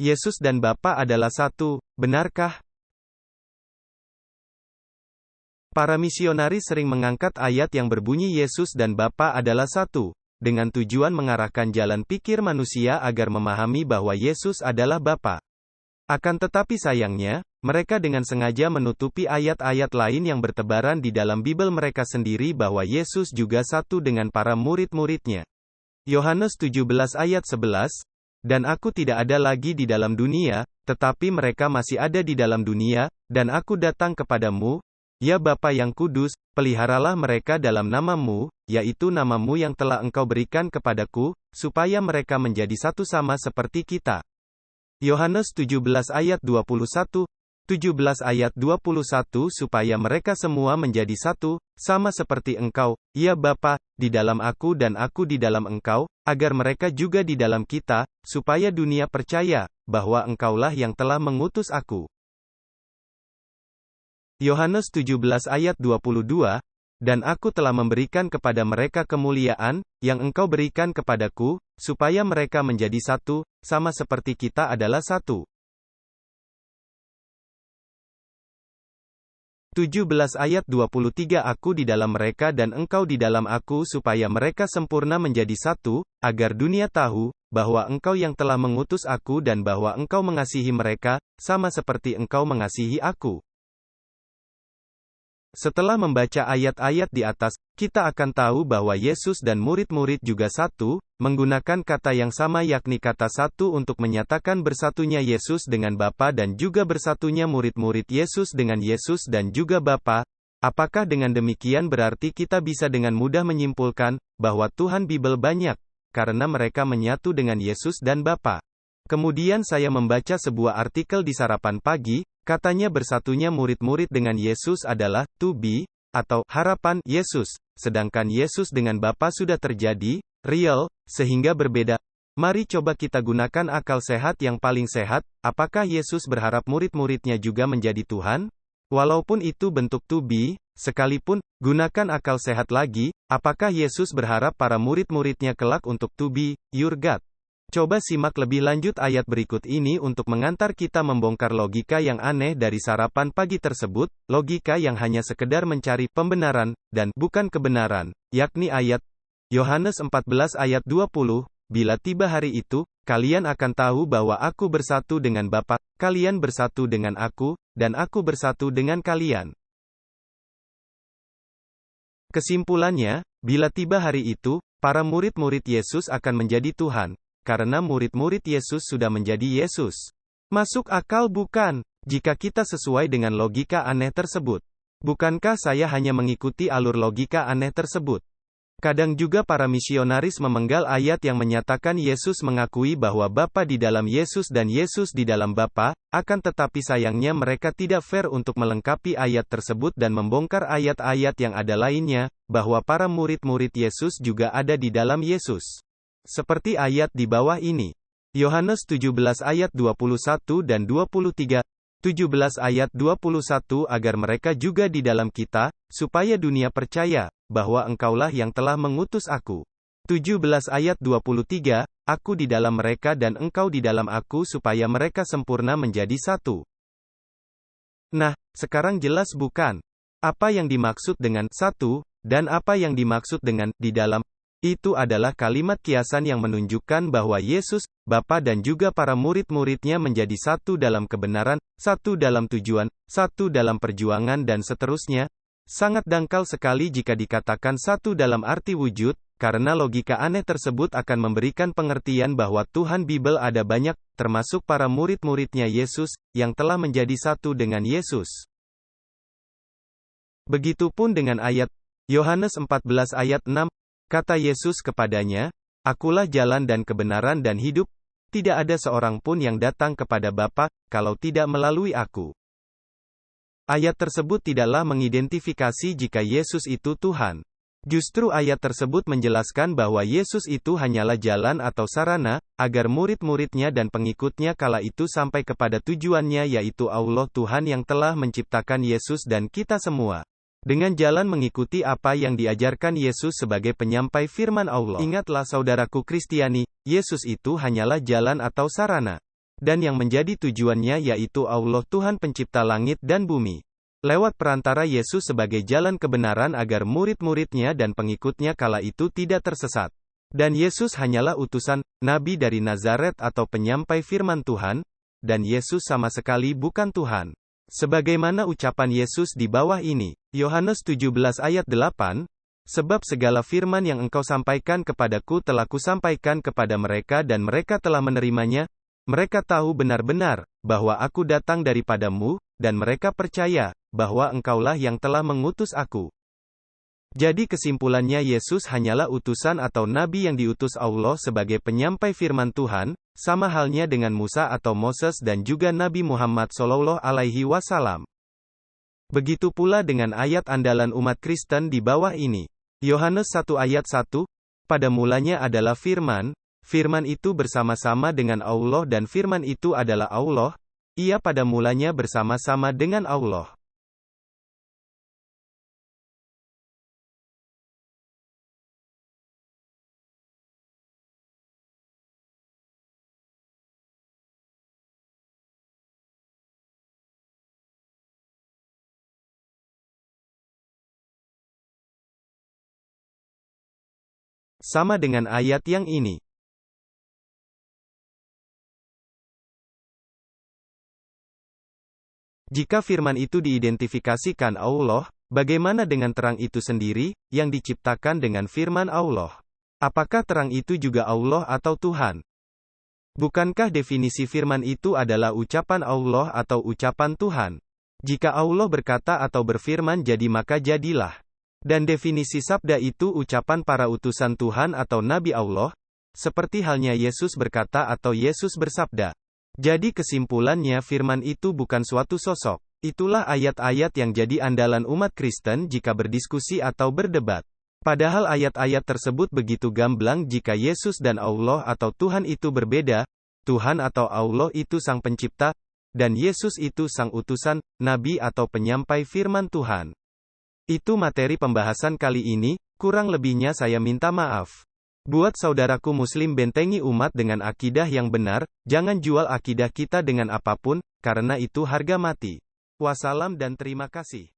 Yesus dan Bapa adalah satu, benarkah? Para misionaris sering mengangkat ayat yang berbunyi Yesus dan Bapa adalah satu, dengan tujuan mengarahkan jalan pikir manusia agar memahami bahwa Yesus adalah Bapa. Akan tetapi sayangnya, mereka dengan sengaja menutupi ayat-ayat lain yang bertebaran di dalam Bible mereka sendiri bahwa Yesus juga satu dengan para murid-muridnya. Yohanes 17 ayat 11, dan aku tidak ada lagi di dalam dunia, tetapi mereka masih ada di dalam dunia, dan aku datang kepadamu, ya Bapa yang kudus, peliharalah mereka dalam namamu, yaitu namamu yang telah engkau berikan kepadaku, supaya mereka menjadi satu sama seperti kita. Yohanes 17 ayat 21, 17 ayat 21 supaya mereka semua menjadi satu, sama seperti engkau, ya Bapa, di dalam aku dan aku di dalam engkau, agar mereka juga di dalam kita, supaya dunia percaya, bahwa engkaulah yang telah mengutus aku. Yohanes 17 ayat 22, dan aku telah memberikan kepada mereka kemuliaan, yang engkau berikan kepadaku, supaya mereka menjadi satu, sama seperti kita adalah satu. 17 ayat 23 Aku di dalam mereka dan engkau di dalam aku supaya mereka sempurna menjadi satu, agar dunia tahu, bahwa engkau yang telah mengutus aku dan bahwa engkau mengasihi mereka, sama seperti engkau mengasihi aku. Setelah membaca ayat-ayat di atas, kita akan tahu bahwa Yesus dan murid-murid juga satu, menggunakan kata yang sama yakni kata satu untuk menyatakan bersatunya Yesus dengan Bapa dan juga bersatunya murid-murid Yesus dengan Yesus dan juga Bapa. Apakah dengan demikian berarti kita bisa dengan mudah menyimpulkan, bahwa Tuhan Bible banyak, karena mereka menyatu dengan Yesus dan Bapa? Kemudian saya membaca sebuah artikel di Sarapan Pagi, katanya bersatunya murid-murid dengan Yesus adalah, to be, atau, harapan, Yesus, sedangkan Yesus dengan Bapa sudah terjadi, real, sehingga berbeda. Mari coba kita gunakan akal sehat yang paling sehat, apakah Yesus berharap murid-muridnya juga menjadi Tuhan? Walaupun itu bentuk to be, sekalipun, gunakan akal sehat lagi, apakah Yesus berharap para murid-muridnya kelak untuk to be, your God? Coba simak lebih lanjut ayat berikut ini untuk mengantar kita membongkar logika yang aneh dari Sarapan Pagi tersebut, logika yang hanya sekedar mencari pembenaran, dan bukan kebenaran, yakni ayat Yohanes 14 ayat 20, bila tiba hari itu, kalian akan tahu bahwa aku bersatu dengan Bapa, kalian bersatu dengan aku, dan aku bersatu dengan kalian. Kesimpulannya, bila tiba hari itu, para murid-murid Yesus akan menjadi Tuhan. Karena murid-murid Yesus sudah menjadi Yesus. Masuk akal bukan? Jika kita sesuai dengan logika aneh tersebut. Bukankah saya hanya mengikuti alur logika aneh tersebut? Kadang juga para misionaris memenggal ayat yang menyatakan Yesus mengakui bahwa Bapa di dalam Yesus dan Yesus di dalam Bapa, akan tetapi sayangnya mereka tidak fair untuk melengkapi ayat tersebut dan membongkar ayat-ayat yang ada lainnya, bahwa para murid-murid Yesus juga ada di dalam Yesus. Seperti ayat di bawah ini. Yohanes 17 ayat 21 dan 23, 17 ayat 21 agar mereka juga di dalam kita, supaya dunia percaya, bahwa engkaulah yang telah mengutus aku. 17 ayat 23, aku di dalam mereka dan engkau di dalam aku supaya mereka sempurna menjadi satu. Nah, sekarang jelas bukan? Apa yang dimaksud dengan satu, dan apa yang dimaksud dengan di dalam? Itu adalah kalimat kiasan yang menunjukkan bahwa Yesus, Bapa dan juga para murid-muridnya menjadi satu dalam kebenaran, satu dalam tujuan, satu dalam perjuangan dan seterusnya. Sangat dangkal sekali jika dikatakan satu dalam arti wujud, karena logika aneh tersebut akan memberikan pengertian bahwa Tuhan Bible ada banyak, termasuk para murid-muridnya Yesus, yang telah menjadi satu dengan Yesus. Begitupun dengan ayat Yohanes 14 ayat 6, kata Yesus kepadanya, Akulah jalan dan kebenaran dan hidup, tidak ada seorang pun yang datang kepada Bapa, kalau tidak melalui aku. Ayat tersebut tidaklah mengidentifikasi jika Yesus itu Tuhan. Justru ayat tersebut menjelaskan bahwa Yesus itu hanyalah jalan atau sarana, agar murid-muridnya dan pengikutnya kala itu sampai kepada tujuannya yaitu Allah Tuhan yang telah menciptakan Yesus dan kita semua. Dengan jalan mengikuti apa yang diajarkan Yesus sebagai penyampai firman Allah. Ingatlah saudaraku Kristiani, Yesus itu hanyalah jalan atau sarana. dan yang menjadi tujuannya yaitu Allah Tuhan pencipta langit dan bumi. Lewat perantara Yesus sebagai jalan kebenaran agar murid-muridnya dan pengikutnya kala itu tidak tersesat. Dan Yesus hanyalah utusan, Nabi dari Nazaret atau penyampai firman Tuhan, dan Yesus sama sekali bukan Tuhan. Sebagaimana ucapan Yesus di bawah ini, Yohanes 17 ayat 8, sebab segala firman yang engkau sampaikan kepadaku telah kusampaikan kepada mereka dan mereka telah menerimanya. Mereka tahu benar-benar, bahwa aku datang daripadamu, dan mereka percaya, bahwa engkaulah yang telah mengutus aku. Jadi kesimpulannya Yesus hanyalah utusan atau nabi yang diutus Allah sebagai penyampai firman Tuhan, sama halnya dengan Musa atau Moses dan juga Nabi Muhammad SAW. Begitu pula dengan ayat andalan umat Kristen di bawah ini. Yohanes 1 ayat 1, pada mulanya adalah firman, firman itu bersama-sama dengan Allah dan firman itu adalah Allah, ia pada mulanya bersama-sama dengan Allah. Sama dengan ayat yang ini. Jika firman itu diidentifikasikan Allah, bagaimana dengan terang itu sendiri, yang diciptakan dengan firman Allah? Apakah terang itu juga Allah atau Tuhan? Bukankah definisi firman itu adalah ucapan Allah atau ucapan Tuhan? Jika Allah berkata atau berfirman jadi maka jadilah. Dan definisi sabda itu ucapan para utusan Tuhan atau Nabi Allah, seperti halnya Yesus berkata atau Yesus bersabda. Jadi kesimpulannya firman itu bukan suatu sosok. Itulah ayat-ayat yang jadi andalan umat Kristen jika berdiskusi atau berdebat. Padahal ayat-ayat tersebut begitu gamblang jika Yesus dan Allah atau Tuhan itu berbeda, Tuhan atau Allah itu sang pencipta, dan Yesus itu sang utusan, Nabi atau penyampai firman Tuhan. Itu materi pembahasan kali ini, kurang lebihnya saya minta maaf. Buat saudaraku muslim bentengi umat dengan akidah yang benar, jangan jual akidah kita dengan apapun, karena itu harga mati. Wassalam dan terima kasih.